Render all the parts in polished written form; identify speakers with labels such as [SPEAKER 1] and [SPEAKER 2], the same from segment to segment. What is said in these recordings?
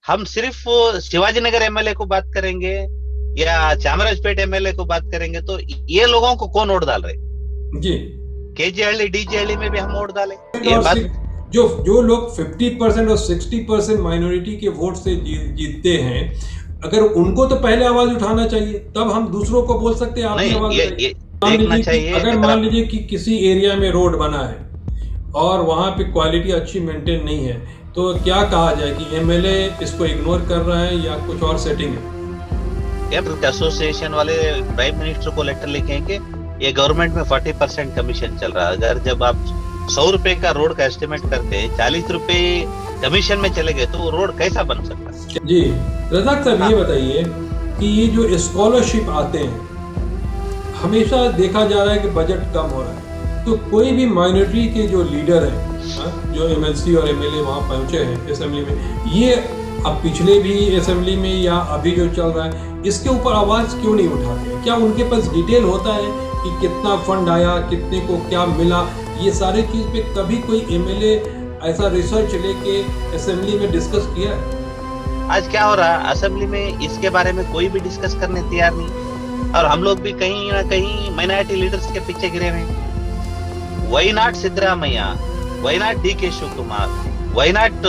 [SPEAKER 1] हम सिर्फ शिवाजी नगर एमएलए को बात करेंगे या चामराजपेट एमएलए को बात करेंगे तो ये लोगों को कौन वोट डाल रहे?
[SPEAKER 2] जी।
[SPEAKER 1] केजीहಳ್ಳಿ डीजीहಳ್ಳಿ में भी हम वोट डालें? ये
[SPEAKER 2] और
[SPEAKER 1] बात।
[SPEAKER 2] जो जो लोग 50% और 60% माइनॉरिटी के वोट से जीतते हैं, अगर उनको तो पहले आवाज उठाना चाहिए, तब हम दूसरों को बोल सकते हैं आप भी
[SPEAKER 1] नहीं,
[SPEAKER 2] आवाज
[SPEAKER 1] ये
[SPEAKER 2] उठाइए। मान
[SPEAKER 1] देखना
[SPEAKER 2] लीजिए कि
[SPEAKER 1] चाहिए
[SPEAKER 2] अगर
[SPEAKER 1] अगर
[SPEAKER 2] मान
[SPEAKER 1] आप।
[SPEAKER 2] लीजिए कि किसी एरिया में रोड बना है और वहाँ पे क्वालिटी अच्छी मेंटेन नहीं है, तो क्या कहा जाए कि एमएलए इसको इग्नोर कर रहा है या कुछ और सेटिंग है?
[SPEAKER 1] एसोसिएशन वाले प्राइम मिनिस्टर को लेटर लिखेंगे, ये गवर्नमेंट में 40% कमीशन चल रहा है। अगर जब आप 100 रुपए का रोड का एस्टिमेट करते हैं, 40 रुपए कमीशन में चले गए तो वो रोड कैसा बन सकता है?
[SPEAKER 2] जी। रजाक साहब
[SPEAKER 1] हाँ।
[SPEAKER 2] ये बताइए कि ये जो स्कॉलरशिप आते हैं, हमेशा देखा जा रहा है कि बजट कम हो रहा है, तो कोई भी माइनॉरिटी के जो लीडर हैं, जो एमएलसी और एमएलए वहाँ पहुँचे हैं असेंबली में, ये अब पिछले भी असेंबली में या अभी जो चल रहा है, इसके ऊपर आवाज़ क्यों नहीं उठाते? क्या उनके पास डिटेल होता है कि कितना फंड आया, कितने को क्या मिला? ये सारे चीज़ पे कभी कोई एमएलए ऐसा रिसर्च लेके असेंबली में डिस्कस किया है?
[SPEAKER 1] आज क्या हो रहा है असेंबली में, इसके बारे में कोई भी डिस्कस करने तैयार नहीं, और हम लोग भी कहीं ना कहीं माइनॉरिटी लीडर्स के पीछे गिरे हुए हैं। Why not Siddaramaiah, why not DK Shiva Kumar, why not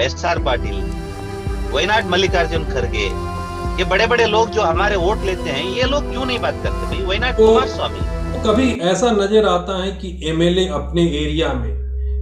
[SPEAKER 1] SR Patil, why not Mallikarjun खड़गे? ये बड़े बड़े लोग जो हमारे वोट लेते हैं, ये लोग क्यों नहीं बात करते भाई? वाई नॉट
[SPEAKER 2] तो
[SPEAKER 1] कुमार स्वामी?
[SPEAKER 2] कभी ऐसा नजर आता है कि एमएलए अपने एरिया में,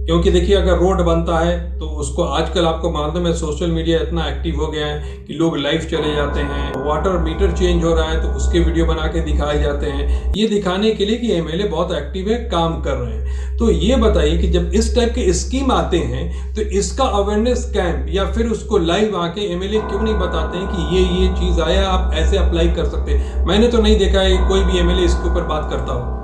[SPEAKER 2] क्योंकि देखिए अगर रोड बनता है तो उसको आजकल आपको मालूम है सोशल मीडिया इतना एक्टिव हो गया है कि लोग लाइव चले जाते हैं, वाटर मीटर चेंज हो रहा है तो उसके वीडियो बना के दिखाए जाते हैं, ये दिखाने के लिए कि एमएलए बहुत एक्टिव है, काम कर रहे हैं। तो ये बताइए कि जब इस टाइप के स्कीम आते हैं तो इसका अवेयरनेस कैंप या फिर उसको लाइव आके एमएलए क्यों नहीं बताते हैं कि ये चीज आया, आप ऐसे अप्लाई कर सकते हैं? मैंने तो नहीं देखा है कोई भी एमएलए इसके ऊपर बात करता हो।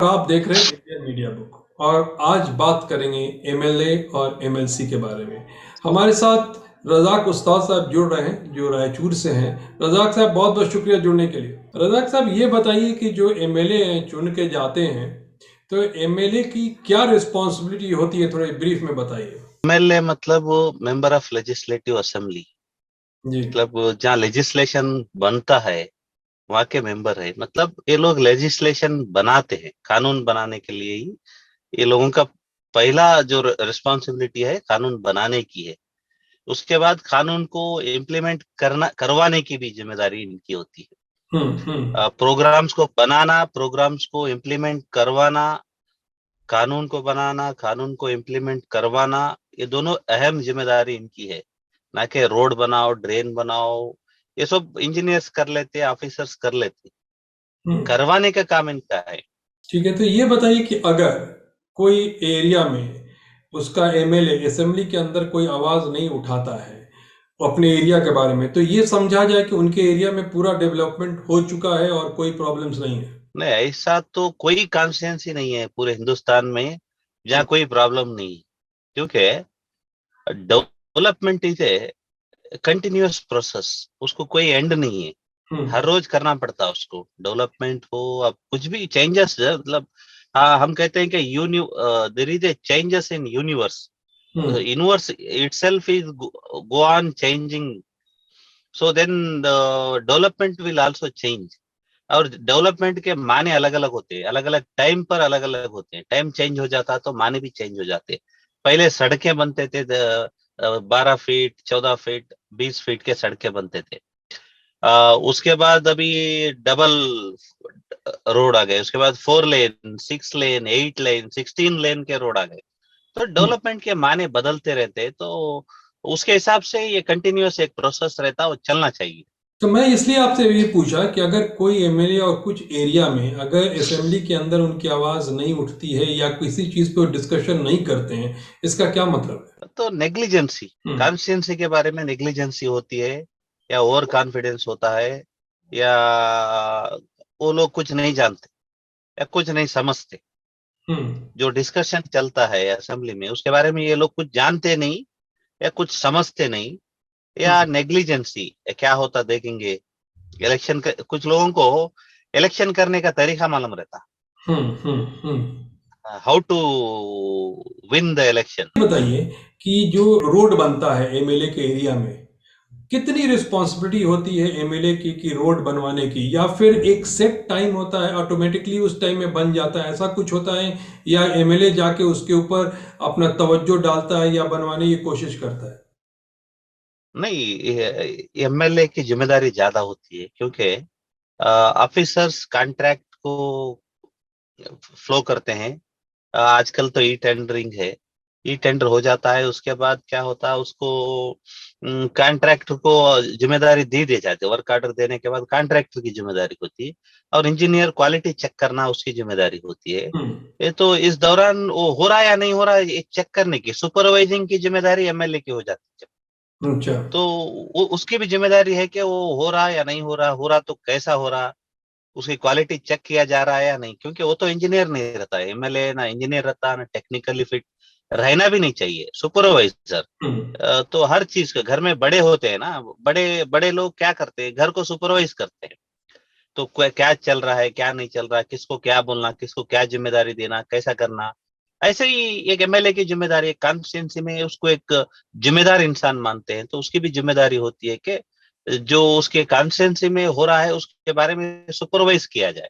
[SPEAKER 2] आप देख रहे हैं इंडियन मीडिया बुक और आज बात करेंगे एमएलए और एमएलसी के बारे में। हमारे साथ रजाक उस्ताद साहब जुड़ रहे हैं जो रायचूर से हैं। रजाक साहब बहुत बहुत शुक्रिया जुड़ने के लिए। रजाक साहब ये बताइए कि जो एमएलए चुन के जाते हैं तो एमएलए की क्या रिस्पॉन्सिबिलिटी होती है, थोड़े ब्रीफ में बताइए।
[SPEAKER 1] एमएलए मतलब वो मेंबर ऑफ लेजिस्लेटिव असेंबली,
[SPEAKER 2] जी।
[SPEAKER 1] मतलब जहाँ लेजिस्लेशन बनता है वहाँ के मेंबर है। मतलब ये लोग लेजिस्लेशन बनाते हैं, कानून बनाने के लिए ही ये लोगों का पहला जो रिस्पॉन्सिबिलिटी है कानून बनाने की है। उसके बाद कानून को इम्प्लीमेंट करना, करवाने की भी जिम्मेदारी इनकी होती है।
[SPEAKER 2] हम्म।
[SPEAKER 1] प्रोग्राम्स को बनाना, प्रोग्राम्स को इम्प्लीमेंट करवाना, कानून को बनाना, कानून को इम्प्लीमेंट करवाना, ये दोनों अहम जिम्मेदारी इनकी है। ना कि रोड बनाओ, ड्रेन बनाओ, ये सब इंजीनियर्स कर लेते हैं, ऑफिसर्स कर लेते हैं।
[SPEAKER 2] हम्म।
[SPEAKER 1] करवाने का काम इनका है।
[SPEAKER 2] ठीक है, तो ये बताइए कि अगर कोई एरिया में उसका एमएलए असेंबली के अंदर कोई आवाज नहीं उठाता है अपने एरिया के बारे में, तो ये समझा जाए कि उनके एरिया में पूरा डेवलपमेंट हो चुका है और कोई प्रॉब्लम्स नहीं है?
[SPEAKER 1] नहीं, ऐसा तो कोई कॉन्स्टिट्यूंसी नहीं है पूरे हिंदुस्तान में जहाँ कोई प्रॉब्लम नहीं है। क्योंकि development is a continuous process, उसको कोई एंड नहीं है।
[SPEAKER 2] हम्म।
[SPEAKER 1] हर रोज करना पड़ता है उसको। डेवलपमेंट हो, अब कुछ भी चेंजेस, मतलब हाँ, हम कहते हैं कि there is a changes in universe,
[SPEAKER 2] hmm.
[SPEAKER 1] Universe itself is go on changing, so then the development will also change। और डेवलपमेंट के माने अलग अलग होते हैं, अलग अलग टाइम पर अलग अलग होते हैं। टाइम चेंज हो जाता है तो माने भी चेंज हो जाते हैं। पहले सड़कें बनते थे 12 फीट, 14 फीट, 20 फीट के सड़कें बनते थे। उसके बाद अभी डबल रोड आ गए, उसके बाद 4 लेन, 6 लेन, 8 लेन, 16 लेन के रोड आ गए। तो
[SPEAKER 2] हम्म।
[SPEAKER 1] डेवलपमेंट के माने बदलते रहते हैं, तो उसके हिसाब से ये कंटिन्यूअस एक प्रोसेस रहता है, वो चलना चाहिए।
[SPEAKER 2] तो मैं इसलिए आपसे ये पूछा कि अगर कोई एमएलए और कुछ एरिया में अगर असेंबली के अंदर उनकी आवाज नहीं उठती है या किसी चीज पर डिस्कशन नहीं करते हैं, इसका क्या मतलब
[SPEAKER 1] तो नेग्लिजेंसी,
[SPEAKER 2] है?
[SPEAKER 1] कॉन्स्टिट्यूंसी के बारे में नेग्लिजेंसी होती है, या ओवर कॉन्फिडेंस होता है, या वो लोग कुछ नहीं जानते या कुछ नहीं समझते।
[SPEAKER 2] हम्म।
[SPEAKER 1] जो डिस्कशन चलता है असेंबली में उसके बारे में ये लोग कुछ जानते नहीं या कुछ समझते नहीं, या
[SPEAKER 2] हम्म।
[SPEAKER 1] नेग्लिजेंसी। क्या होता देखेंगे, कुछ लोगों को इलेक्शन करने का तरीका मालूम रहता।
[SPEAKER 2] हम्म।
[SPEAKER 1] how to win the election.
[SPEAKER 2] बताइए कि जो रोड बनता है एमएलए के एरिया में, कितनी रिस्पॉन्सिबिलिटी होती है एमएलए की कि रोड बनवाने की, या फिर एक सेट टाइम होता है ऑटोमेटिकली उस टाइम में बन जाता है, ऐसा कुछ होता है, या एमएलए जाके उसके ऊपर अपना तवज्जो डालता है या बनवाने की कोशिश करता है?
[SPEAKER 1] नहीं, एमएलए की जिम्मेदारी ज्यादा होती है, क्योंकि ऑफिसर्स कॉन्ट्रैक्ट को फ्लो करते हैं। आजकल तो ई टेंडरिंग है, ई टेंडर हो जाता है, उसके बाद क्या होता है, उसको कॉन्ट्रैक्टर को जिम्मेदारी दी जाती है। वर्क ऑर्डर देने के बाद कॉन्ट्रैक्टर की जिम्मेदारी होती है, और इंजीनियर क्वालिटी चेक करना उसकी जिम्मेदारी होती है। ये तो इस दौरान वो हो रहा है या नहीं हो रहा है, ये चेक करने की, सुपरवाइजिंग की जिम्मेदारी एमएलए की हो जाती है।
[SPEAKER 2] अच्छा।
[SPEAKER 1] तो उसकी भी जिम्मेदारी है कि वो हो रहा है या नहीं हो रहा तो कैसा हो रहा, उसकी क्वालिटी चेक किया जा रहा है या नहीं, क्योंकि वो तो इंजीनियर नहीं रहता है, एमएलए ना इंजीनियर रहता, ना टेक्निकली फिट रहना भी नहीं चाहिए, सुपरवाइजर। तो हर चीज के घर में बड़े होते हैं ना, बड़े बड़े लोग क्या करते हैं, घर को सुपरवाइज करते हैं। तो क्या चल रहा है, क्या नहीं चल रहा, किसको क्या बोलना, किसको क्या जिम्मेदारी देना, कैसा करना। ऐसे ही एक एमएलए की जिम्मेदारी है, कॉन्स्टिट्यूंसी में उसको एक जिम्मेदार इंसान मानते हैं, तो उसकी भी जिम्मेदारी होती है कि जो उसके कॉन्स्टिट्यूंसी में हो रहा है उसके बारे में सुपरवाइज किया जाए।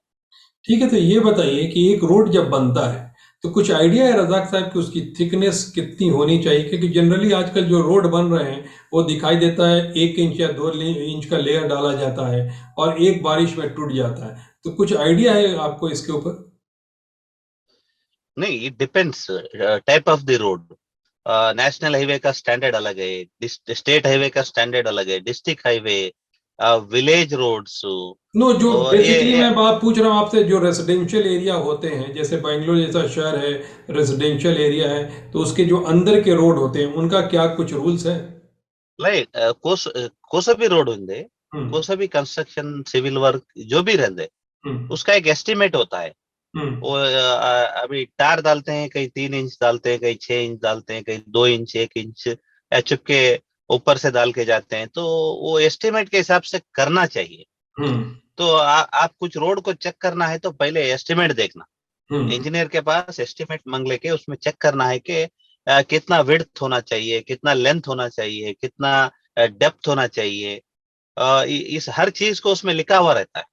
[SPEAKER 2] ठीक है, तो ये बताइए कि एक रोड जब बनता है तो कुछ आइडिया है रजाक साहब कि उसकी थिकनेस कितनी होनी चाहिए? क्योंकि जनरली आजकल जो रोड बन रहे हैं वो दिखाई देता है 1 इंच या 2 इंच का लेयर डाला जाता है और एक बारिश में टूट जाता है। तो कुछ आइडिया है आपको इसके ऊपर?
[SPEAKER 1] नहीं, it depends type of the road. National highway का स्टैंडर्ड अलग है, स्टेट हाईवे का स्टैंडर्ड अलग है, district highway, village roads.
[SPEAKER 2] No, जो
[SPEAKER 1] और
[SPEAKER 2] बेसिकली
[SPEAKER 1] ये
[SPEAKER 2] मैं बात पूछ रहा हूँ आपसे, जो रेजिडेंशियल एरिया होते हैं, जैसे बेंगलोर जैसा शहर है, रेजिडेंशियल एरिया है, तो उसके जो अंदर के रोड होते हैं उनका क्या कुछ रूल्स है?
[SPEAKER 1] लाइक कोसबी रोड होंगे,
[SPEAKER 2] हम्म।
[SPEAKER 1] कोसबी कंस्ट्रक्शन सिविल वर्क जो भी रहते,
[SPEAKER 2] हम्म।
[SPEAKER 1] उसका एक एस्टिमेट होता है।
[SPEAKER 2] हम्म।
[SPEAKER 1] वो अभी टार डालते हैं, कहीं 3 इंच डालते हैं, कहीं 6 इंच डालते हैं, कहीं 2 इंच, 1 इंच, या चुपके ऊपर से डाल के जाते हैं। तो वो एस्टिमेट के हिसाब से करना चाहिए।
[SPEAKER 2] हम्म।
[SPEAKER 1] तो आप कुछ रोड को चेक करना है तो पहले एस्टिमेट देखना,
[SPEAKER 2] हम्म।
[SPEAKER 1] इंजीनियर के पास एस्टिमेट मांग लेके उसमें चेक करना है कि कितना विड्थ होना चाहिए, कितना लेंथ होना चाहिए, कितना डेप्थ होना चाहिए। इस हर चीज को उसमें लिखा हुआ रहता है,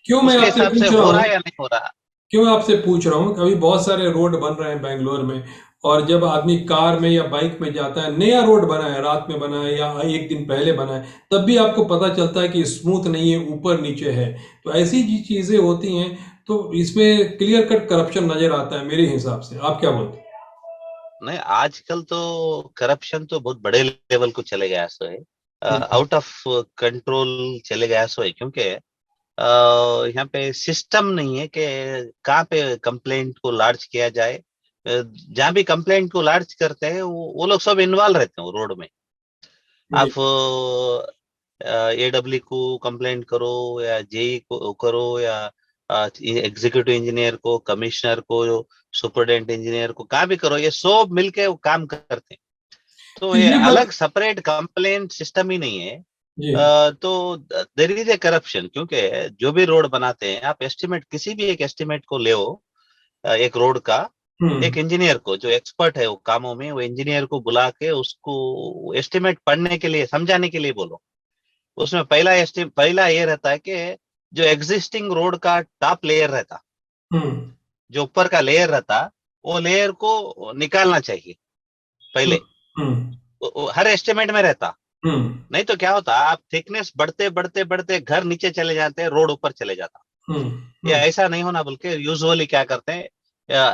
[SPEAKER 2] क्यों मैं
[SPEAKER 1] उसके
[SPEAKER 2] आपसे
[SPEAKER 1] हिसाब से
[SPEAKER 2] पूछ रहा
[SPEAKER 1] हो
[SPEAKER 2] हूँ,
[SPEAKER 1] रहा है या नहीं हो रहा।
[SPEAKER 2] क्यों आपसे पूछ रहा हूँ, अभी बहुत सारे रोड बन रहे हैं बेंगलोर में, और जब आदमी कार में या बाइक में जाता है, नया रोड बना है, रात में बना है या एक दिन पहले बना है, तब भी आपको पता चलता है कि स्मूथ नहीं है, ऊपर नीचे है। तो ऐसी जी चीजें होती हैं, तो इसमें क्लियर कट करप्शन नजर आता है मेरे हिसाब से। आप क्या बोलते हैं?
[SPEAKER 1] नहीं, आजकल तो करप्शन तो बहुत बड़े लेवल को चले गया सो है,
[SPEAKER 2] हम्म।
[SPEAKER 1] आउट ऑफ कंट्रोल चले गया सो है, क्योंकि यहाँ पे सिस्टम नहीं है कि कहाँ पे कंप्लेंट को लार्ज किया जाए। जहाँ भी कंप्लेंट को लार्ज करते हैं वो लोग सब इन्वॉल्व रहते हैं वो रोड में।
[SPEAKER 2] जी।
[SPEAKER 1] आप एडब्ल्यू को कंप्लेंट करो, या जेई को करो, या एग्जीक्यूटिव इंजीनियर को, कमिश्नर को, सुपरडेंट इंजीनियर को, कहाँ भी करो, ये सब मिलके वो काम करते हैं। तो
[SPEAKER 2] तो
[SPEAKER 1] ये
[SPEAKER 2] ये
[SPEAKER 1] अलग
[SPEAKER 2] बात।
[SPEAKER 1] सेपरेट कंप्लेंट सिस्टम ही नहीं है।
[SPEAKER 2] जी।
[SPEAKER 1] तो देर इज ए करप्शन, क्योंकि जो भी रोड बनाते हैं, आप एस्टिमेट किसी भी एक एस्टिमेट को ले एक रोड का,
[SPEAKER 2] हम्म।
[SPEAKER 1] एक इंजीनियर को जो एक्सपर्ट है वो कामों में, वो इंजीनियर को बुला के उसको एस्टिमेट पढ़ने के लिए, समझाने के लिए बोलो। उसमें पहला ये रहता है कि जो एग्जिस्टिंग रोड का टॉप लेयर रहता,
[SPEAKER 2] हम्म।
[SPEAKER 1] जो ऊपर का लेयर रहता, वो लेयर को निकालना चाहिए
[SPEAKER 2] हम्म।
[SPEAKER 1] पहले।
[SPEAKER 2] हम्म।
[SPEAKER 1] वो हर एस्टिमेट में रहता।
[SPEAKER 2] हम्म।
[SPEAKER 1] नहीं तो क्या होता, आप थिकनेस बढ़ते बढ़ते बढ़ते घर नीचे चले जाते हैं, रोड ऊपर चले जाता।
[SPEAKER 2] हम्म।
[SPEAKER 1] ये
[SPEAKER 2] हम्म।
[SPEAKER 1] ऐसा नहीं होना, बल्कि यूजुअली क्या करते हैं,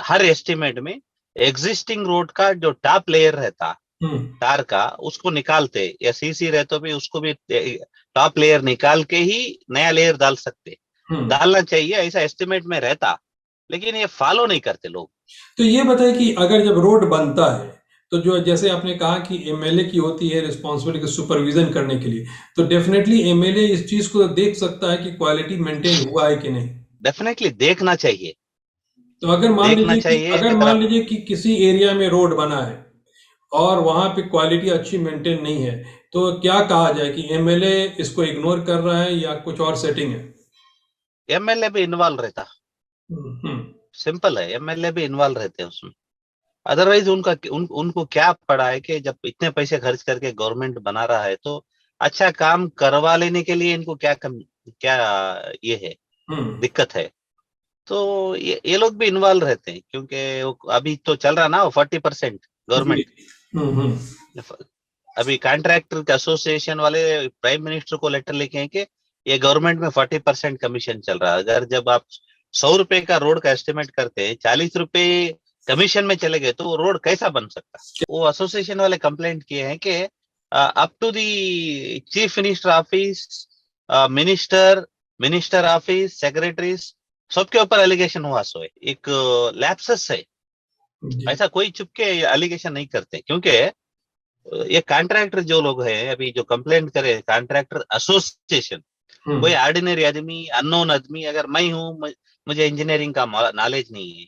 [SPEAKER 1] हर एस्टिमेट में एग्जिस्टिंग रोड का जो टॉप लेयर रहता
[SPEAKER 2] हम्म।
[SPEAKER 1] तार का, उसको निकालते, या सीसी रहे तो भी उसको भी टॉप लेयर निकाल के ही नया लेयर डाल सकते,
[SPEAKER 2] हम्म।
[SPEAKER 1] डालना चाहिए, ऐसा एस्टिमेट में रहता। लेकिन ये फॉलो नहीं करते लोग।
[SPEAKER 2] तो ये बताइए कि अगर जब रोड बनता है, तो जो जैसे आपने कहा कि एमएलए की होती है रिस्पॉन्सिबिलिटी सुपरविजन करने के लिए, तो डेफिनेटली एमएलए इस चीज को देख सकता है कि क्वालिटी मेंटेन हुआ है कि नहीं।
[SPEAKER 1] डेफिनेटली देखना चाहिए,
[SPEAKER 2] तो अगर मान
[SPEAKER 1] देखना
[SPEAKER 2] लीजिए कि
[SPEAKER 1] चाहिए।
[SPEAKER 2] अगर
[SPEAKER 1] अगर
[SPEAKER 2] मान
[SPEAKER 1] आप
[SPEAKER 2] लीजिए कि किसी एरिया में रोड बना है और वहां पे क्वालिटी अच्छी मेंटेन नहीं है, तो क्या कहा जाए कि एमएलए इसको इग्नोर कर रहा है या कुछ और सेटिंग है?
[SPEAKER 1] एमएलए भी इन्वॉल्व रहता,
[SPEAKER 2] हम्म। हम्म।
[SPEAKER 1] सिंपल है, एमएलए भी इन्वॉल्व रहते हैं उसमें। अदरवाइज उनको क्या पड़ा है कि जब इतने पैसे खर्च करके गवर्नमेंट बना रहा है तो अच्छा काम करवा लेने के लिए इनको क्या ये है,
[SPEAKER 2] हम्म।
[SPEAKER 1] दिक्कत है। तो ये लोग भी इन्वॉल्व रहते हैं, क्योंकि अभी तो चल रहा ना वो 40%
[SPEAKER 2] जी।
[SPEAKER 1] गवर्नमेंट।
[SPEAKER 2] हम्म।
[SPEAKER 1] अभी कॉन्ट्रैक्टर के एसोसिएशन वाले प्राइम मिनिस्टर को लेटर लिखे हैं कि ये गवर्नमेंट में 40% कमीशन चल रहा है। अगर जब आप 100 रुपए का रोड का एस्टिमेट करते हैं, 40 रुपए कमीशन में चले गए तो वो रोड कैसा बन सकता है। वो एसोसिएशन वाले कंप्लेंट किए हैं कि up to the chief minister office, minister minister office, secretaries, सबके ऊपर एलिगेशन हुआ। सो एक लैप्सस है।
[SPEAKER 2] जी।
[SPEAKER 1] ऐसा कोई चुपके एलिगेशन नहीं करते, क्योंकि ये कॉन्ट्रैक्टर जो लोग हैं अभी जो कंप्लेंट करे, कॉन्ट्रैक्टर एसोसिएशन, कोई
[SPEAKER 2] हम्म।
[SPEAKER 1] ऑर्डिनरी आदमी, अननोन आदमी, अगर मैं हूं, मुझे इंजीनियरिंग का नॉलेज नहीं है,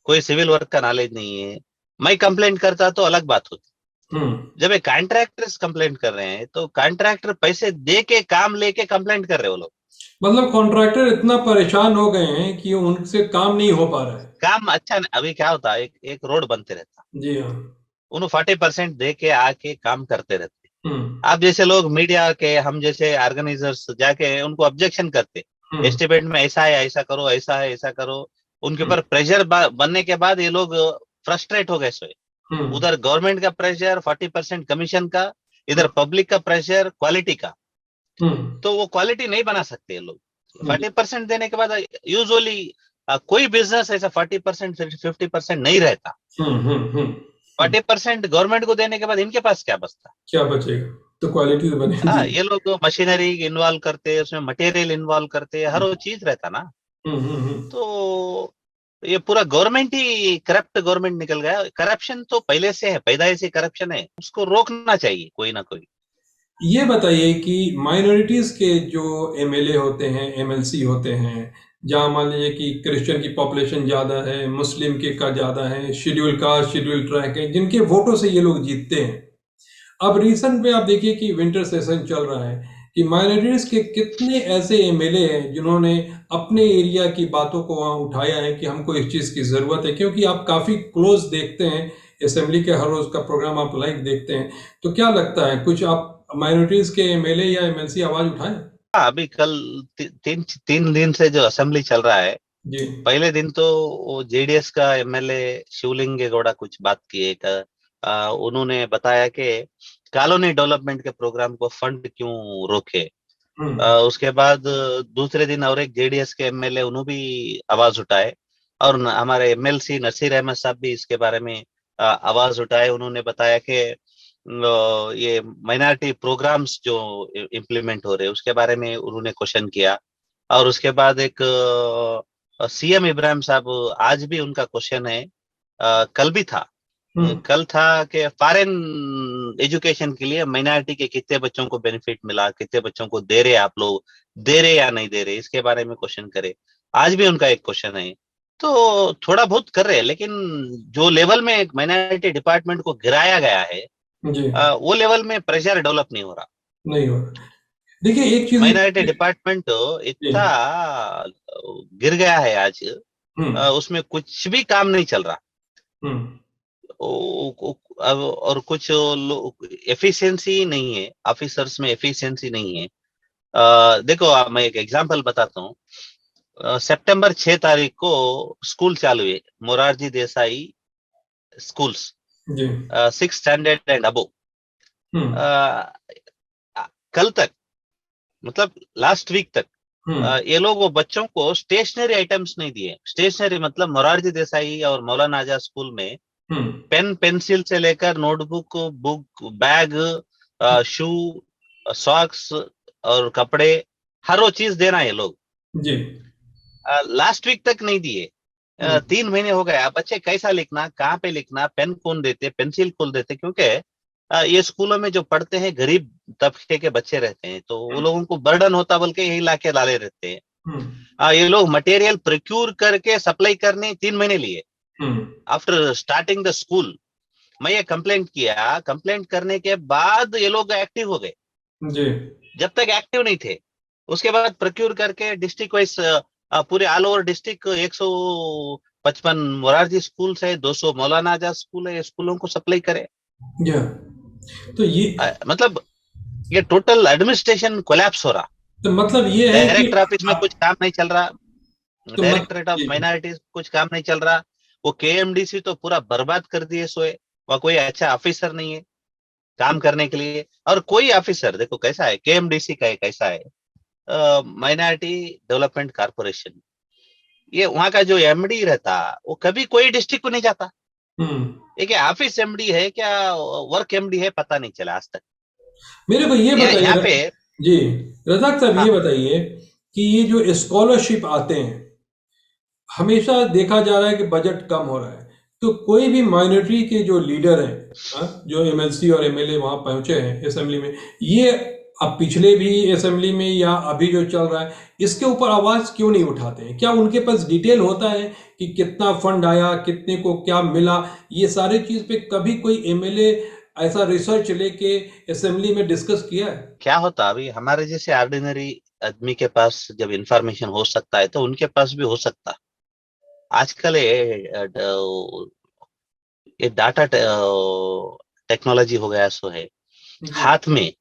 [SPEAKER 1] कोई सिविल वर्क का नॉलेज नहीं है, मैं कंप्लेंट करता तो अलग बात होती।
[SPEAKER 2] हम्म।
[SPEAKER 1] जब ये कॉन्ट्रैक्टर्स कंप्लेंट कर रहे हैं तो कॉन्ट्रैक्टर पैसे दे के काम लेके कंप्लेंट कर रहे हैं वो लोग।
[SPEAKER 2] मतलब कॉन्ट्रैक्टर इतना परेशान हो गए हैं कि उनसे काम नहीं हो पा रहा है।
[SPEAKER 1] काम अच्छा अभी क्या होता है, एक रोड बनते रहता,
[SPEAKER 2] जी हाँ।
[SPEAKER 1] उन्होंने 40% दे के आके काम करते रहते।
[SPEAKER 2] हम्म।
[SPEAKER 1] आप जैसे लोग मीडिया के, हम जैसे ऑर्गेनाइजर्स जाके उनको ऑब्जेक्शन करते,
[SPEAKER 2] हम्म।
[SPEAKER 1] एस्टिमेट में ऐसा है, ऐसा करो, ऐसा है, ऐसा करो। उनके
[SPEAKER 2] हम्म।
[SPEAKER 1] ऊपर प्रेशर बनने के बाद ये लोग फ्रस्ट्रेट हो गए सोए।
[SPEAKER 2] हम्म।
[SPEAKER 1] उधर गवर्नमेंट का प्रेशर 40% कमीशन का, इधर पब्लिक का प्रेशर क्वालिटी का,
[SPEAKER 2] हम्म।
[SPEAKER 1] तो वो क्वालिटी नहीं बना सकते ये लोग।
[SPEAKER 2] जी।
[SPEAKER 1] 40% देने के बाद यूजुअली कोई बिजनेस ऐसा 40% 50% नहीं रहता।
[SPEAKER 2] हम्म।
[SPEAKER 1] 40% गवर्नमेंट को देने के बाद इनके पास क्या बचता।
[SPEAKER 2] क्या बचेगा? तो क्वालिटी तो बने। जी।
[SPEAKER 1] हाँ, ये लोग मशीनरी इन्वॉल्व करते हैं, उसमें मटेरियल इन्वॉल्व करते हैं, हर वो चीज रहता ना।
[SPEAKER 2] हम्म।
[SPEAKER 1] तो ये पूरा गवर्नमेंट ही करप्ट गवर्नमेंट निकल गया। करप्शन तो पहले से है, पैदाइशी करप्शन है, उसको रोकना चाहिए कोई ना कोई।
[SPEAKER 2] ये बताइए कि माइनॉरिटीज के जो एमएलए होते हैं, एमएलसी होते हैं, जहाँ मान लीजिए कि क्रिश्चियन की पॉपुलेशन ज़्यादा है, मुस्लिम के का ज़्यादा है, शेड्यूल कास्ट, शेड्यूल ट्राइब है, जिनके वोटों से ये लोग जीतते हैं। अब रिसेंट में आप देखिए कि विंटर सेशन चल रहा है कि माइनॉरिटीज के कितने ऐसे एमएलए हैं जिन्होंने अपने एरिया की बातों को वहाँ उठाया है कि हमको इस चीज़ की ज़रूरत है, क्योंकि आप काफ़ी क्लोज देखते हैं असेंबली के, हर रोज़ का प्रोग्राम आप लाइव देखते हैं। तो क्या लगता है, कुछ आप माइनॉरिटीज के एमएलए या एमएलसी आवाज उठाएं?
[SPEAKER 1] हाँ, अभी कल 3 दिन से जो असेंबली चल रहा है,
[SPEAKER 2] जी।
[SPEAKER 1] पहले दिन तो वो जेडीएस का एमएलए शिवलिंग गौड़ा कुछ बात किए। उन्होंने बताया कि कॉलोनी डेवलपमेंट के प्रोग्राम को फंड क्यों रोके।
[SPEAKER 2] हम्म।
[SPEAKER 1] उसके बाद दूसरे दिन और एक जेडीएस के एमएलए उन्होंने भी आवाज उठाए, और हमारे एमएलसी नसीर अहमद साहब भी इसके बारे में आवाज उठाए। उन्होंने बताया कि ये माइनॉरिटी प्रोग्राम्स जो इम्प्लीमेंट हो रहे हैं उसके बारे में उन्होंने क्वेश्चन किया। और उसके बाद एक सीएम इब्राहिम साहब, आज भी उनका क्वेश्चन है, कल भी था,
[SPEAKER 2] हम्म।
[SPEAKER 1] कल था कि फॉरेन एजुकेशन के लिए माइनॉरिटी के कितने बच्चों को बेनिफिट मिला, कितने बच्चों को दे रहे आप लोग, दे रहे या नहीं दे रहे, इसके बारे में क्वेश्चन करे। आज भी उनका एक क्वेश्चन है। तो थोड़ा बहुत कर रहे हैं, लेकिन जो लेवल में माइनॉरिटी डिपार्टमेंट को गिराया गया है,
[SPEAKER 2] जी।
[SPEAKER 1] वो लेवल में प्रेशर डेवलप नहीं हो रहा।
[SPEAKER 2] नहीं हो रहा। देखिए एक चीज
[SPEAKER 1] माइनॉरिटी डिपार्टमेंट
[SPEAKER 2] जी।
[SPEAKER 1] इतना गिर गया है आज,
[SPEAKER 2] हम्म।
[SPEAKER 1] उसमें कुछ भी काम नहीं चल रहा।
[SPEAKER 2] हम्म।
[SPEAKER 1] और कुछ एफिशिएंसी नहीं है, ऑफिसर्स में एफिशिएंसी नहीं है। देखो, मैं एक एग्जांपल बताता हूँ। सितंबर 6 तारीख को स्कूल चालू हुए, मोरारजी देसाई स्कूल्स,
[SPEAKER 2] जी।
[SPEAKER 1] 6 स्टैंडर्ड एंड अबो।
[SPEAKER 2] हम्म।
[SPEAKER 1] कल तक, मतलब लास्ट वीक तक,
[SPEAKER 2] हम्म।
[SPEAKER 1] ये लोग वो बच्चों को स्टेशनरी आइटम्स नहीं दिए। स्टेशनरी मतलब मोरारजी देसाई और मौलाना आजाद स्कूल में
[SPEAKER 2] हम्म।
[SPEAKER 1] पेन पेंसिल से लेकर नोटबुक, बुक, बैग, शू, सॉक्स और कपड़े, हर वो चीज देना है लोग।
[SPEAKER 2] जी।
[SPEAKER 1] लास्ट वीक तक नहीं दिए।
[SPEAKER 2] हम्म।
[SPEAKER 1] 3 महीने हो गए। अब बच्चे कैसा लिखना, कहाँ पे लिखना, पेन कौन देते, पेंसिल कौन देते, क्योंकि ये स्कूलों में जो पढ़ते हैं गरीब तबके के बच्चे रहते हैं, तो वो लोगों को बर्डन होता, बल्कि यही लाके डाले रहते हैं।
[SPEAKER 2] हम्म।
[SPEAKER 1] ये लोग मटेरियल प्रोक्यूर करके सप्लाई करने 3 महीने लिए
[SPEAKER 2] हम्म।
[SPEAKER 1] After starting the school. मैं ये कंप्लेंट किया, कंप्लेंट करने के बाद ये लोग एक्टिव हो गए।
[SPEAKER 2] जी।
[SPEAKER 1] जब तक एक्टिव नहीं थे, उसके बाद प्रोक्यूर करके डिस्ट्रिक्ट वाइज, पूरे all over district 55 Morarji school है, 200 मौलाना आजाद स्कूल है, ये स्कूलों को सप्लाई करे।
[SPEAKER 2] या तो ये
[SPEAKER 1] मतलब ये टोटल एडमिनिस्ट्रेशन कोलैप्स हो रहा।
[SPEAKER 2] तो मतलब ये है कि
[SPEAKER 1] डायरेक्टर ऑफिस में
[SPEAKER 2] आप
[SPEAKER 1] कुछ काम नहीं चल रहा,
[SPEAKER 2] तो मत
[SPEAKER 1] डायरेक्टरेट ऑफ
[SPEAKER 2] जी
[SPEAKER 1] माइनॉरिटीज कुछ काम नहीं चल रहा। वो केएमडीसी तो पूरा बर्बाद कर दिए सोए। वहाँ कोई अच्छा ऑफिसर नहीं है काम करने के लिए। और कोई ऑफिसर देखो कैसा है, केएमडीसी का एक ऐसा है, माइनॉरिटी डेवलपमेंट कारपोरेशन, ये वहाँ का जो एमडी रहता वो कभी कोई डिस्ट्रिक्ट को नहीं जाता।
[SPEAKER 2] हम्म
[SPEAKER 1] ये क्या ऑफिस एमडी है क्या, वर्क एमडी है, पता नहीं चला आज तक।
[SPEAKER 2] मेरे को ये बताइए
[SPEAKER 1] यहाँ पे
[SPEAKER 2] जी रजाक साहब, ये
[SPEAKER 1] हाँ
[SPEAKER 2] बताइए कि ये जो स्कॉलरशिप आते हैं, हमेशा देखा जा रहा है कि बजट कम हो रहा है, तो कोई भी माइनॉरिटी के जो लीडर हैं, जो एमएलसी और एमएलए वहां पहुंचे हैं असेंबली में, ये अब पिछले भी असेंबली में या अभी जो चल रहा है, इसके ऊपर आवाज क्यों नहीं उठाते हैं? क्या उनके पास डिटेल होता है कि कितना फंड आया, कितने को क्या मिला? ये सारी चीज पे कभी कोई एमएलए ऐसा रिसर्च लेके असेंबली में डिस्कस किया है?
[SPEAKER 1] क्या होता, अभी हमारे जैसे ऑर्डिनरी आदमी के पास जब इंफॉर्मेशन हो सकता है तो उनके पास भी हो सकता। आजकल ये डाटा टेक्नोलॉजी हो गया सो है।
[SPEAKER 2] जी
[SPEAKER 1] हाथ में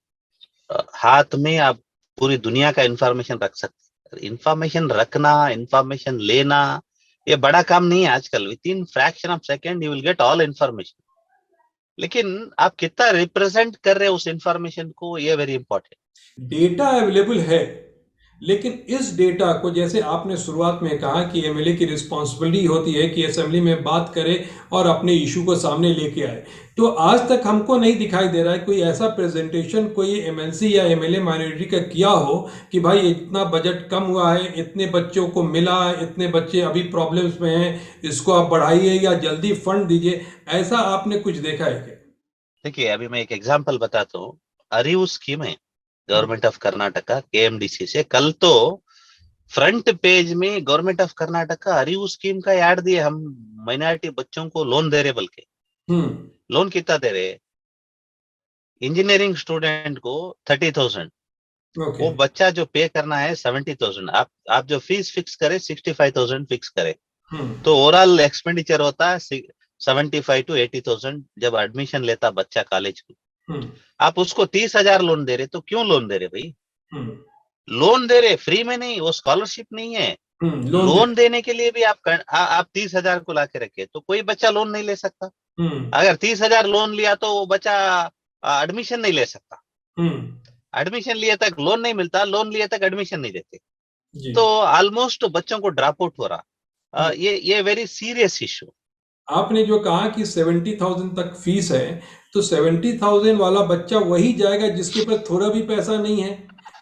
[SPEAKER 1] हाथ में आप पूरी दुनिया का इंफॉर्मेशन रख सकते हैं। इंफॉर्मेशन रखना, इंफॉर्मेशन लेना, ये बड़ा काम नहीं है आजकल। With in fraction of second you will get all information. लेकिन आप कितना रिप्रेजेंट कर रहे हो उस इंफॉर्मेशन को, ये वेरी इंपॉर्टेंट।
[SPEAKER 2] डेटा अवेलेबल है, लेकिन इस डेटा को, जैसे आपने शुरुआत में कहा कि एमएलए की रिस्पॉन्सिबिलिटी होती है कि असेंबली में बात करे और अपने इशू को सामने लेके आए, तो आज तक हमको नहीं दिखाई दे रहा है कोई ऐसा प्रेजेंटेशन कोई एमएलसी या एमएलए माइनॉरिटी का किया हो कि भाई इतना बजट कम हुआ है, इतने बच्चों को मिला, इतने बच्चे अभी प्रॉब्लम्स में हैं, इसको आप बढ़ाइए या जल्दी फंड दीजिए। ऐसा आपने कुछ देखा है क्या?
[SPEAKER 1] देखिए अभी मैं एक एग्जांपल बताता हूँ। अरिव स्कीम है
[SPEAKER 2] हम्म
[SPEAKER 1] गवर्नमेंट ऑफ कर्नाटका केएमडीसी से। कल तो फ्रंट पेज में government of Karnataka Arivu scheme का ऐड दिए, हम माइनॉरिटी बच्चों को लोन दे रहे। बल्कि
[SPEAKER 2] हम्म
[SPEAKER 1] लोन कितना दे रहे, इंजीनियरिंग स्टूडेंट को 30,000,
[SPEAKER 2] ओके
[SPEAKER 1] वो बच्चा जो पे करना है 70,000। आप जो फीस फिक्स करे 65,000 फिक्स करे,
[SPEAKER 2] हम्म
[SPEAKER 1] तो ओवरऑल एक्सपेंडिचर होता है 75 to 80,000 जब एडमिशन लेता बच्चा कॉलेज को।
[SPEAKER 2] हम्म
[SPEAKER 1] आप उसको 30,000 लोन दे रहे, तो क्यों लोन दे रहे भाई?
[SPEAKER 2] हम्म
[SPEAKER 1] लोन दे रहे फ्री में नहीं, वो स्कॉलरशिप नहीं है।
[SPEAKER 2] लोन दे
[SPEAKER 1] लोन देने के लिए भी आप 30,000 को ला के रखे, तो कोई बच्चा लोन नहीं ले सकता।
[SPEAKER 2] हम्म
[SPEAKER 1] अगर 30,000 लोन लिया तो वो बच्चा एडमिशन नहीं ले सकता।
[SPEAKER 2] हम्म
[SPEAKER 1] एडमिशन लिए तक लोन नहीं मिलता, लोन लिए तक एडमिशन नहीं देते।
[SPEAKER 2] जी
[SPEAKER 1] तो ऑलमोस्ट बच्चों को ड्रॉप आउट हो रहा।
[SPEAKER 2] हम्म
[SPEAKER 1] ये वेरी सीरियस इशू।
[SPEAKER 2] आपने जो कहा कि 70,000 तक फीस है, तो 70,000 वाला बच्चा वही जाएगा जिसके पास थोड़ा भी पैसा नहीं है।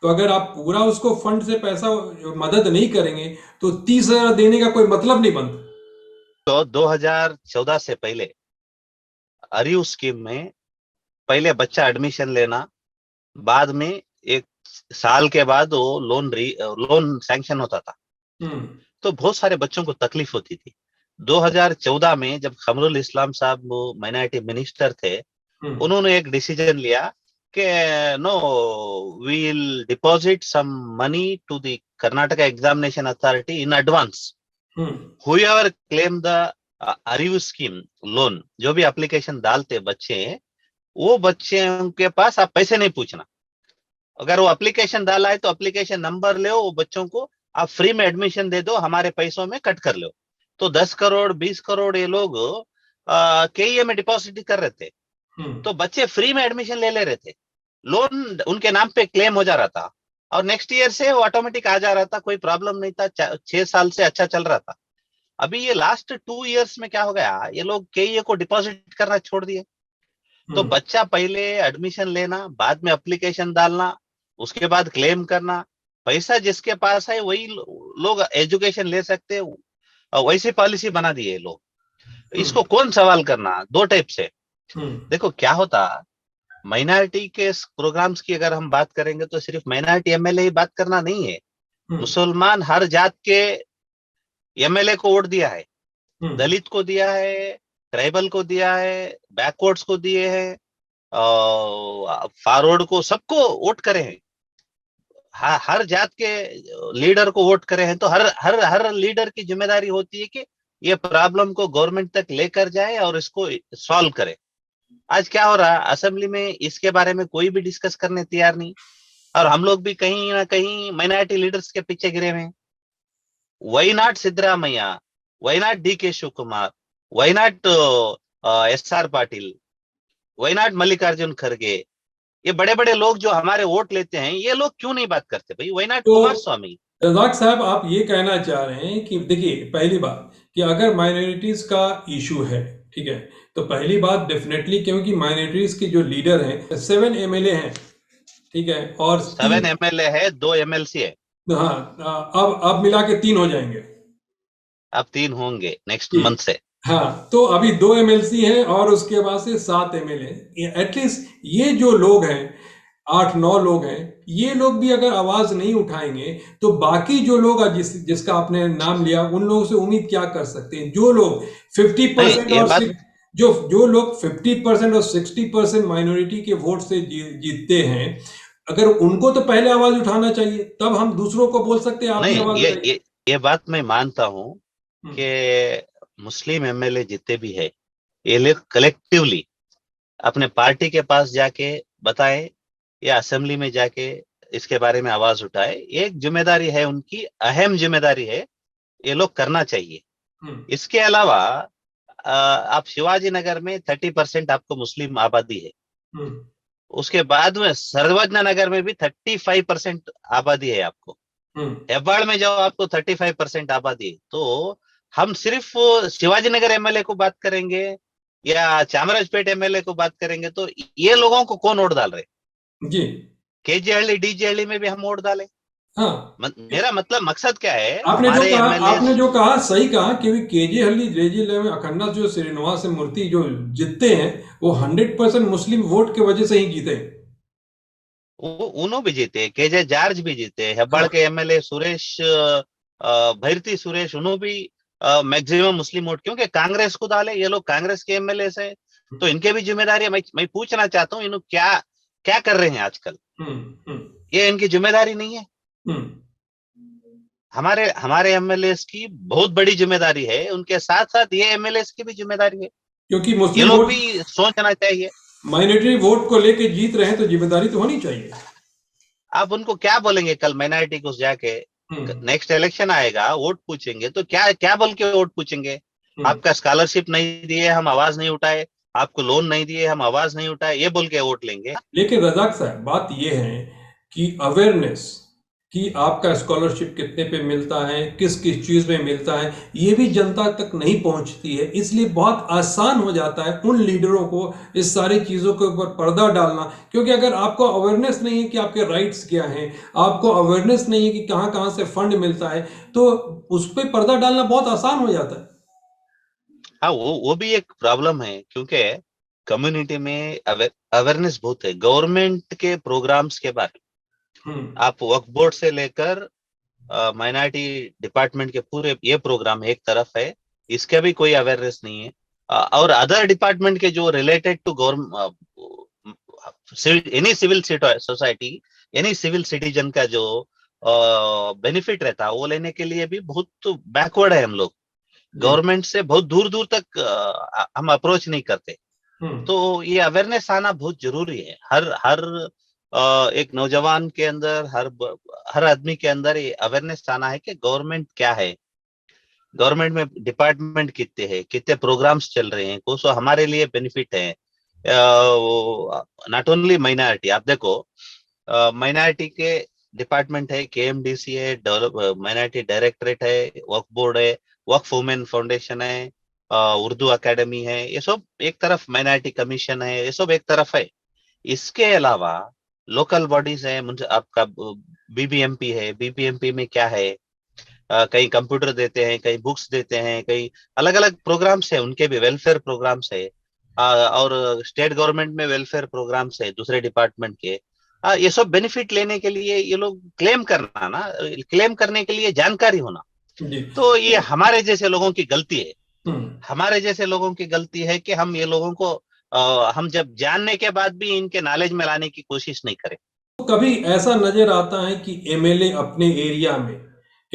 [SPEAKER 2] तो अगर आप पूरा उसको फंड से पैसा मदद नहीं करेंगे, तो 30,000 देने का कोई मतलब नहीं बनता।
[SPEAKER 1] तो 2014 से पहले अरिव स्कीम में पहले बच्चा एडमिशन लेना, बाद में एक साल के बाद वो लोन सैंक्शन होता था।
[SPEAKER 2] हम्म
[SPEAKER 1] तो बहुत सारे बच्चों को तकलीफ होती थी। 2014 में जब खमरुल इस्लाम साहब वो माइनॉरिटी मिनिस्टर थे,
[SPEAKER 2] हम्म
[SPEAKER 1] उन्होंने एक डिसीजन लिया कि no, we will deposit some money to the Karnataka examination authority in advance.
[SPEAKER 2] Hmm
[SPEAKER 1] however claim the Arivu scheme loan, जो भी एप्लीकेशन डालते बच्चे, वो बच्चे के पास आप पैसे नहीं पूछना। अगर वो एप्लीकेशन डाला है तो एप्लीकेशन नंबर ले, वो बच्चों को आप फ्री में एडमिशन दे दो, हमारे पैसों में कट कर लो। तो 10 करोड़ 20 करोड़ ये लोग केईए में डिपॉजिट कर रहे थे।
[SPEAKER 2] हम्म
[SPEAKER 1] तो बच्चे फ्री में एडमिशन ले रहे थे, लोन उनके नाम पे क्लेम हो जा रहा था, और नेक्स्ट ईयर से वो ऑटोमेटिक आ जा रहा था, कोई प्रॉब्लम नहीं था। 6 साल से अच्छा चल रहा था। अभी ये लास्ट 2 इयर्स में क्या हो गया, ये लोग केईए को डिपॉजिट करना छोड़ दिए। तो
[SPEAKER 2] हम्म
[SPEAKER 1] बच्चा पहले एडमिशन लेना, बाद में एप्लीकेशन डालना, उसके बाद क्लेम करना। पैसा जिसके पास है वही लोग एजुकेशन ले सकते हैं, और वैसी पॉलिसी बना दी है लोग।
[SPEAKER 2] हम्म
[SPEAKER 1] इसको कौन सवाल करना, दो टाइप से।
[SPEAKER 2] हम्म
[SPEAKER 1] देखो क्या होता, माइनॉरिटी के प्रोग्राम्स की अगर हम बात करेंगे तो सिर्फ माइनॉरिटी एमएलए ही बात करना नहीं है।
[SPEAKER 2] हम्म
[SPEAKER 1] मुसलमान हर जात के एमएलए को वोट दिया है,
[SPEAKER 2] हम्म
[SPEAKER 1] दलित को दिया है, ट्राइबल को दिया है, बैकवर्ड्स को दिए हैं, फॉरवर्ड को, सबको वोट करे हैं। हर जात के लीडर को वोट करे हैं। तो हर हर हर लीडर की जिम्मेदारी होती है कि ये प्रॉब्लम को गवर्नमेंट तक लेकर जाए और इसको सॉल्व करे। आज क्या हो रहा है असेंबली में, इसके बारे में कोई भी डिस्कस करने तैयार नहीं, और हम लोग भी कहीं ना कहीं माइनॉरिटी लीडर्स के पीछे गिरे हुए हैं। Why not Siddaramaiah, why not DK Shiva Kumar, why not SR Patil, why not Mallikarjun खड़गे? ये बड़े बड़े लोग जो हमारे वोट लेते हैं, ये लोग क्यों नहीं बात करते भाई? वाई नॉट
[SPEAKER 2] तो
[SPEAKER 1] कुमार स्वामी?
[SPEAKER 2] रजाक साहब, आप ये कहना चाह रहे हैं कि देखिए, पहली बात कि अगर माइनॉरिटीज का इशू है, ठीक है, तो पहली बात डेफिनेटली, क्योंकि माइनॉरिटीज के जो लीडर हैं 7 MLA हैं, ठीक है, और
[SPEAKER 1] 7 MLA है, 2 MLC है।
[SPEAKER 2] हाँ, अब मिला के 3 हो जाएंगे।
[SPEAKER 1] अब 3 होंगे नेक्स्ट
[SPEAKER 2] जी
[SPEAKER 1] मंथ से।
[SPEAKER 2] हाँ, तो अभी 2 MLC हैं और उसके बाद से 7 MLA। एटलीस्ट ये जो लोग हैं, 8-9 लोग हैं, ये लोग भी अगर आवाज नहीं उठाएंगे तो बाकी जो लोग जिसका आपने नाम लिया, उन लोगों से उम्मीद क्या कर सकते हैं? जो लोग 50%
[SPEAKER 1] ये
[SPEAKER 2] और
[SPEAKER 1] बात
[SPEAKER 2] जो लोग 50% और 60% माइनॉरिटी के वोट से जीतते हैं, अगर उनको तो पहले आवाज उठाना चाहिए, तब हम दूसरों को बोल सकते हैं आप भी
[SPEAKER 1] नहीं,
[SPEAKER 2] आवाज उठाइए।
[SPEAKER 1] ये बात मैं मानता हूं
[SPEAKER 2] हम्म,
[SPEAKER 1] कि मुस्लिम MLA जितने भी है, ये लोग कलेक्टिवली अपने पार्टी के पास जाके बताए या असेंबली में जाके इसके बारे में आवाज उठाए। एक जिम्मेदारी है उनकी, अहम जिम्मेदारी है, ये लोग करना चाहिए।
[SPEAKER 2] हम्म,
[SPEAKER 1] इसके अलावा आप शिवाजी नगर में 30% आपको मुस्लिम आबादी है,
[SPEAKER 2] हम्म,
[SPEAKER 1] उसके बाद में सर्वज्ञ नगर में भी 35% आबादी है आपको,
[SPEAKER 2] हम्म,
[SPEAKER 1] हेब्बाड़ में जाओ आपको 35% आबादी है। तो हम सिर्फ शिवाजी नगर MLA को बात करेंगे या चामराजपेट MLA को बात करेंगे, तो ये लोगों को कौन वोट डाल रहे?
[SPEAKER 2] जी
[SPEAKER 1] KG हल्ली DG हल्ली में भी हम वोट डालें?
[SPEAKER 2] हाँ,
[SPEAKER 1] मेरा मतलब मकसद क्या है,
[SPEAKER 2] आपने जो
[SPEAKER 1] हमारे
[SPEAKER 2] कहा
[SPEAKER 1] MLA।
[SPEAKER 2] आपने जो कहा सही कहा, क्योंकि केजे हल्ली जेजे में अखन्ना जो श्रीनिवास मूर्ति जो जीतते हैं, वो 100% मुस्लिम वोट के वजह से ही जीते हैं।
[SPEAKER 1] उनो भी जीते, KJ जॉर्ज भी जीते, हेब्बाड़
[SPEAKER 2] हाँ,
[SPEAKER 1] के MLA सुरेश भैरती सुरेश, उन्होंने भी मैक्सिमम मुस्लिम वोट, क्योंकि कांग्रेस को डाले ये लोग, कांग्रेस के MLA से, तो इनके भी जिम्मेदारी है। मैं पूछना चाहता हूँ, इन्हों क्या क्या कर रहे हैं आजकल?
[SPEAKER 2] हम्म, हम्म,
[SPEAKER 1] ये इनकी जिम्मेदारी नहीं है?
[SPEAKER 2] हम्म,
[SPEAKER 1] हमारे हमारे MLA की बहुत बड़ी जिम्मेदारी है, उनके साथ साथ ये MLA की भी जिम्मेदारी है।
[SPEAKER 2] क्योंकि
[SPEAKER 1] ये
[SPEAKER 2] मुस्लिम
[SPEAKER 1] लोग
[SPEAKER 2] वोट,
[SPEAKER 1] भी सोचना चाहिए।
[SPEAKER 2] माइनॉरिटी वोट को लेके जीत रहे हैं, तो जिम्मेदारी तो होनी चाहिए।
[SPEAKER 1] आप उनको क्या बोलेंगे कल माइनॉरिटी को जाके?
[SPEAKER 2] हम्म,
[SPEAKER 1] नेक्स्ट इलेक्शन आएगा, वोट पूछेंगे तो क्या क्या बोल के वोट पूछेंगे?
[SPEAKER 2] हम्म।
[SPEAKER 1] आपका स्कॉलरशिप नहीं दिए, हम आवाज नहीं उठाए, आपको लोन नहीं दिए, हम आवाज नहीं उठाए, ये बोल के वोट लेंगे?
[SPEAKER 2] लेकिन रजाक साहब, बात यह है कि अवेयरनेस कि आपका स्कॉलरशिप कितने पे मिलता है, किस किस चीज में मिलता है, ये भी जनता तक नहीं पहुंचती है। इसलिए बहुत आसान हो जाता है उन लीडरों को इस सारी चीजों के ऊपर पर्दा डालना, क्योंकि अगर आपको अवेयरनेस नहीं है कि आपके राइट्स क्या हैं, आपको अवेयरनेस नहीं है कि कहां कहां से फंड मिलता है, तो उस पर पर्दा डालना बहुत आसान हो जाता है।
[SPEAKER 1] हाँ, वो भी एक प्रॉब्लम है, क्योंकि कम्युनिटी में अवेयरनेस बहुत है गवर्नमेंट के प्रोग्राम्स के बारे
[SPEAKER 2] हम्म,
[SPEAKER 1] में। आप वक्फ बोर्ड से लेकर माइनॉरिटी डिपार्टमेंट के पूरे ये प्रोग्राम एक तरफ है, इसका भी कोई अवेयरनेस नहीं है। और अदर डिपार्टमेंट के जो related to government, any civil society, any civil citizen का जो बेनिफिट रहता है, वो लेने के लिए भी बहुत बैकवर्ड है हम लोग।
[SPEAKER 2] जी,
[SPEAKER 1] गवर्नमेंट से बहुत दूर दूर तक हम अप्रोच नहीं करते।
[SPEAKER 2] हम्म,
[SPEAKER 1] तो ये अवेयरनेस आना बहुत जरूरी है। हर हर एक नौजवान के अंदर, हर आदमी के अंदर ये अवेयरनेस आना है कि गवर्नमेंट क्या है, गवर्नमेंट में डिपार्टमेंट कितने हैं, कितने प्रोग्राम्स चल रहे हैं, कौन सा हमारे लिए बेनिफिट है। नॉट ओनली माइनॉरिटी, आप देखो माइनॉरिटी के डिपार्टमेंट है, KMDC है, डेवलप माइनॉरिटी डायरेक्टरेट है, वक्फ बोर्ड है, वक्फ वुमेन फाउंडेशन है, उर्दू एकेडमी है, ये सब एक तरफ, माइनॉरिटी कमीशन है, ये सब एक तरफ है। इसके अलावा लोकल बॉडीज है, आपका BBMP है, BBMP में क्या है? कहीं कंप्यूटर देते हैं, कहीं बुक्स देते हैं, कहीं अलग अलग प्रोग्राम्स है, उनके भी वेलफेयर प्रोग्राम्स है। और स्टेट गवर्नमेंट में वेलफेयर प्रोग्राम्स है दूसरे डिपार्टमेंट के। ये सब बेनिफिट लेने के लिए ये लोग क्लेम करना ना, क्लेम करने के लिए जानकारी होना।
[SPEAKER 2] जी,
[SPEAKER 1] तो ये हमारे जैसे लोगों की गलती है,
[SPEAKER 2] हम्म।
[SPEAKER 1] हमारे जैसे लोगों की गलती है कि हम ये लोगों को हम जब जानने के बाद भी इनके नॉलेज में लाने की कोशिश नहीं करें।
[SPEAKER 2] तो कभी ऐसा नजर आता है कि एमएलए अपने एरिया में,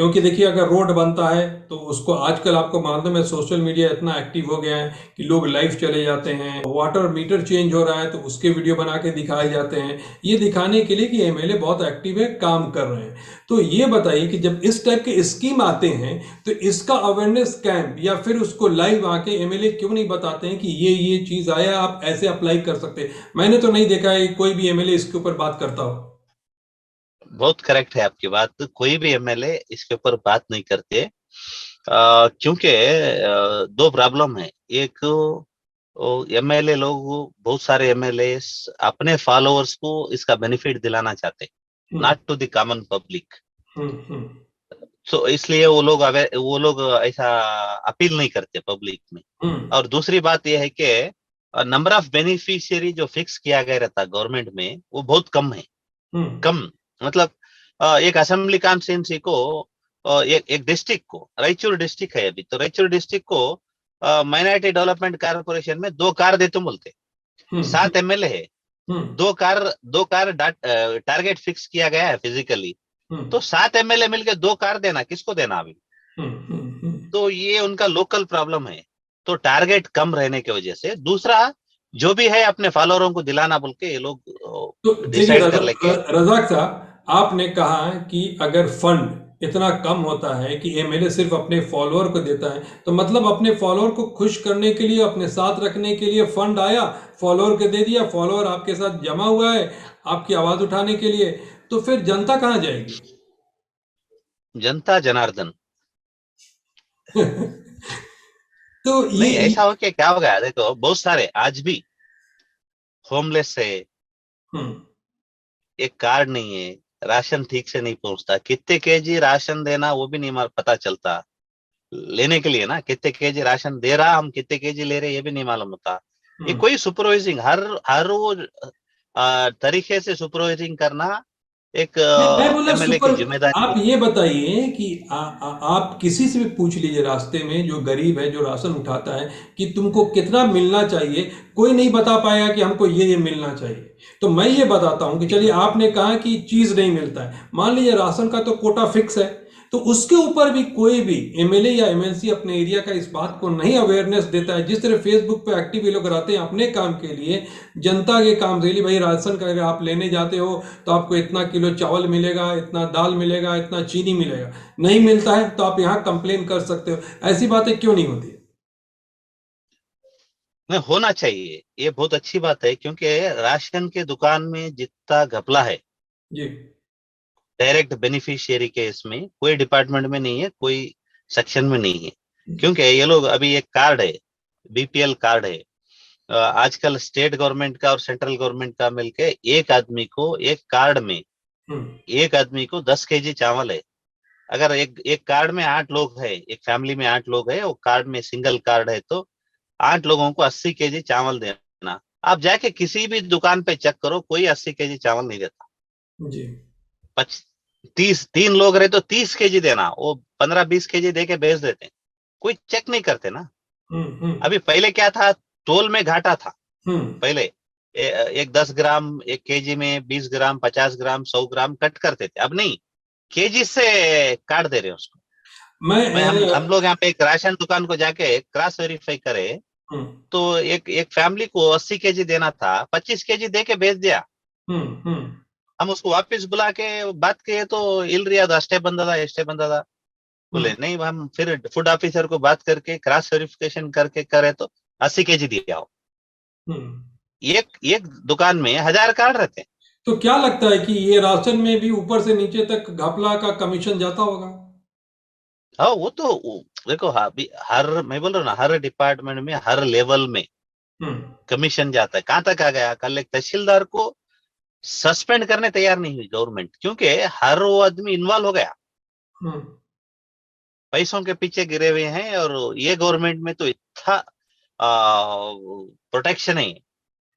[SPEAKER 2] क्योंकि देखिए अगर रोड बनता है तो उसको आजकल आपको मालूम है सोशल मीडिया इतना एक्टिव हो गया है कि लोग लाइव चले जाते हैं, वाटर मीटर चेंज हो रहा है तो उसके वीडियो बना के दिखाए जाते हैं, ये दिखाने के लिए कि एमएलए बहुत एक्टिव है, काम कर रहे हैं। तो ये बताइए कि जब इस टाइप के स्कीम आते हैं तो इसका अवेयरनेस कैंप या फिर उसको लाइव आके एमएलए क्यों नहीं बताते हैं कि ये चीज आया, आप ऐसे अप्लाई कर सकते हैं। मैंने तो नहीं देखा है कोई भी एमएलए इसके ऊपर बात करता हो।
[SPEAKER 1] बहुत करेक्ट है आपकी बात, कोई भी एमएलए इसके ऊपर बात नहीं करते। क्योंकि दो प्रॉब्लम है। एक, एमएलए लोग, बहुत सारे एमएलए अपने फॉलोअर्स को इसका बेनिफिट दिलाना चाहते,
[SPEAKER 2] hmm.
[SPEAKER 1] Not to the common public.
[SPEAKER 2] Hmm.
[SPEAKER 1] So इसलिए वो लोग ऐसा अपील नहीं करते पब्लिक में।
[SPEAKER 2] हम्म।
[SPEAKER 1] और दूसरी बात यह है कि नंबर ऑफ बेनिफिशियरी जो फिक्स किया गया रहता गवर्नमेंट में, वो बहुत कम है।
[SPEAKER 2] हम्म।
[SPEAKER 1] कम मतलब, एक असेंबली कॉन्स्टिट्यूंसी को, एक डिस्ट्रिक्ट को, रायचूर डिस्ट्रिक्ट है अभी, तो रायचूर डिस्ट्रिक्ट को माइनॉरिटी डेवलपमेंट कारपोरेशन में 2 कार दे तुम बोलते।
[SPEAKER 2] हम्म।
[SPEAKER 1] 7 एमएलए है,
[SPEAKER 2] हम्म।
[SPEAKER 1] 2 कार टारगेट फिक्स किया गया है फिजिकली।
[SPEAKER 2] हम्म।
[SPEAKER 1] तो 7 एमएलए मिलकर 2 कार देना, किसको देना अभी?
[SPEAKER 2] हम्म।
[SPEAKER 1] तो ये उनका लोकल प्रॉब्लम है। तो टारगेट कम रहने की वजह से, दूसरा जो भी है अपने फॉलोअरों को दिलाना बोल के ये लोग
[SPEAKER 2] तो चलिए
[SPEAKER 1] डिसाइड कर लेके।
[SPEAKER 2] रजाक साहब, आपने कहा कि अगर फंड इतना कम होता है कि एमएलए सिर्फ अपने फॉलोअर को देता है, तो मतलब अपने फॉलोअर को खुश करने के लिए, अपने साथ रखने के लिए फंड आया, फॉलोअर को दे दिया, फॉलोअर आपके साथ जमा हुआ है आपकी आवाज उठाने के लिए, तो फिर जनता कहाँ जाएगी?
[SPEAKER 1] जनता जनार्दन।
[SPEAKER 2] तो
[SPEAKER 1] नहीं,
[SPEAKER 2] ये
[SPEAKER 1] ऐसा हो के क्या हो गया, देखो बहुत सारे आज भी होमलेस है,
[SPEAKER 2] हम्म।
[SPEAKER 1] एक कार्ड नहीं है, राशन ठीक से नहीं पहुंचता, कितने केजी राशन देना वो भी नहीं पता चलता। लेने के लिए ना, कितने केजी राशन दे रहा, हम कितने केजी ले रहे ये भी नहीं मालूम होता। ये
[SPEAKER 2] हम्म।
[SPEAKER 1] कोई सुपरवाइजिंग, हर हर वो तरीके से सुपरवाइजिंग करना एक
[SPEAKER 2] मैं बोला
[SPEAKER 1] एमएलए की
[SPEAKER 2] सुपर।
[SPEAKER 1] जिम्मेदारी
[SPEAKER 2] आप
[SPEAKER 1] है।
[SPEAKER 2] ये बताइए कि आप किसी से भी पूछ लीजिए रास्ते में जो गरीब है जो राशन उठाता है कि तुमको कितना मिलना चाहिए, कोई नहीं बता पाएगा कि हमको ये मिलना चाहिए। तो मैं ये बताता हूं कि चलिए आपने कहा कि चीज नहीं मिलता है, मान लीजिए राशन का तो कोटा फिक्स है, तो उसके ऊपर भी कोई भी एमएलए या एमएलसी अपने एरिया का इस बात को नहीं अवेयरनेस देता है। जिस तरह फेसबुक पे एक्टिव ये लोग रहते हैं अपने काम के लिए, जनता के काम के लिए, भाई राशन का अगर आप लेने जाते हो तो आपको इतना किलो चावल मिलेगा, इतना दाल मिलेगा, इतना चीनी मिलेगा, नहीं मिलता है तो आप यहाँ कंप्लेन कर सकते हो। ऐसी बातें क्यों नहीं होती?
[SPEAKER 1] नहीं, होना चाहिए, ये बहुत अच्छी बात है, क्योंकि राशन के दुकान में जितना घपला है
[SPEAKER 2] जी।
[SPEAKER 1] डायरेक्ट बेनिफिशियरी के, इसमें कोई डिपार्टमेंट में नहीं है, कोई सेक्शन में नहीं है। क्योंकि ये लोग अभी, एक कार्ड है, बीपीएल कार्ड है, आजकल स्टेट गवर्नमेंट का और सेंट्रल गवर्नमेंट का मिलके एक आदमी को, एक कार्ड में
[SPEAKER 2] हम्म।
[SPEAKER 1] एक आदमी को 10 केजी चावल है। अगर एक एक कार्ड में 8 लोग है, एक फैमिली में 8 लोग है, वो कार्ड में सिंगल कार्ड है, तो 8 लोगों को 80 केजी चावल देना। आप जाके किसी भी दुकान पे चेक करो, कोई 80 केजी चावल नहीं देता।
[SPEAKER 2] जी।
[SPEAKER 1] 3 लोग रहे तो 30 केजी देना, वो 15-20 केजी दे के भेज देते हैं, कोई चेक नहीं करते ना।
[SPEAKER 2] हम्म।
[SPEAKER 1] अभी पहले क्या था, तोल में घाटा था।
[SPEAKER 2] हम्म।
[SPEAKER 1] पहले एक 10 ग्राम, 1 केजी में 20 ग्राम, 50 ग्राम, 100 ग्राम कट करते थे, अब नहीं, केजी से काट दे रहे हैं उसको।
[SPEAKER 2] मैं
[SPEAKER 1] मैं हम लोग यहाँ पे एक राशन दुकान को जाके क्रॉस वेरीफाई करे,
[SPEAKER 2] हम्म।
[SPEAKER 1] तो एक एक फैमिली को 80 केजी देना था, 25 केजी दे के भेज दिया।
[SPEAKER 2] हम्म।
[SPEAKER 1] हम उसको वापस बुला के बात किए तो इल रिया अष्टे बंदा
[SPEAKER 2] हम्म।
[SPEAKER 1] बोले नहीं, हम फिर फूड ऑफिसर को बात करके क्रॉस वेरिफिकेशन करके करे तो 80 केजी दिया हो।
[SPEAKER 2] हम्म।
[SPEAKER 1] एक एक दुकान में 1000 कार्ड रहते हैं।
[SPEAKER 2] तो क्या लगता है कि ये राशन में भी ऊपर से नीचे तक घपला का कमीशन जाता होगा?
[SPEAKER 1] हाँ, देखो, हाँ, हर, मैं बोल रहा हूँ ना, हर डिपार्टमेंट में, हर लेवल में
[SPEAKER 2] हम्म।
[SPEAKER 1] कमीशन जाता है। कहां तक आ गया, कल एक तहसीलदार को सस्पेंड करने तैयार नहीं हुई गवर्नमेंट, क्योंकि हर वो आदमी इन्वॉल्व हो गया,
[SPEAKER 2] हम्म।
[SPEAKER 1] पैसों के पीछे गिरे हुए हैं। और ये गवर्नमेंट में तो इतना प्रोटेक्शन है,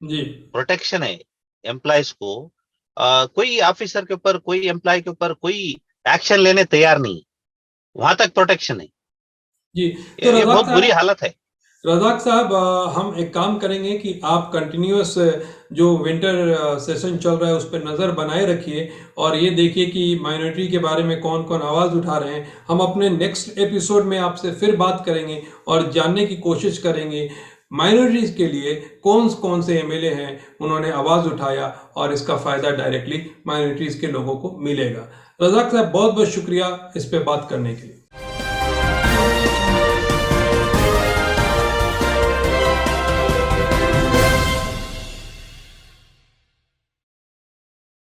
[SPEAKER 2] जी।
[SPEAKER 1] प्रोटेक्शन है एम्प्लॉयज को। कोई ऑफिसर के ऊपर, कोई एम्प्लॉय के ऊपर कोई एक्शन लेने तैयार नहीं, वहां तक प्रोटेक्शन है।
[SPEAKER 2] जी। तो
[SPEAKER 1] ये बहुत बुरी हालत है।
[SPEAKER 2] रज़ाक साहब, हम एक काम करेंगे कि आप कंटिन्यूअस जो विंटर सेशन चल रहा है उस पर नज़र बनाए रखिए और ये देखिए कि माइनॉरिटी के बारे में कौन कौन आवाज़ उठा रहे हैं। हम अपने नेक्स्ट एपिसोड में आपसे फिर बात करेंगे और जानने की कोशिश करेंगे माइनॉरिटीज़ के लिए कौन कौन से एमएलए हैं उन्होंने आवाज़ उठाया और इसका फ़ायदा डायरेक्टली माइनॉरिटीज़ के लोगों को मिलेगा। रज़ाक साहब, बहुत बहुत शुक्रिया इस पे बात करने के लिए।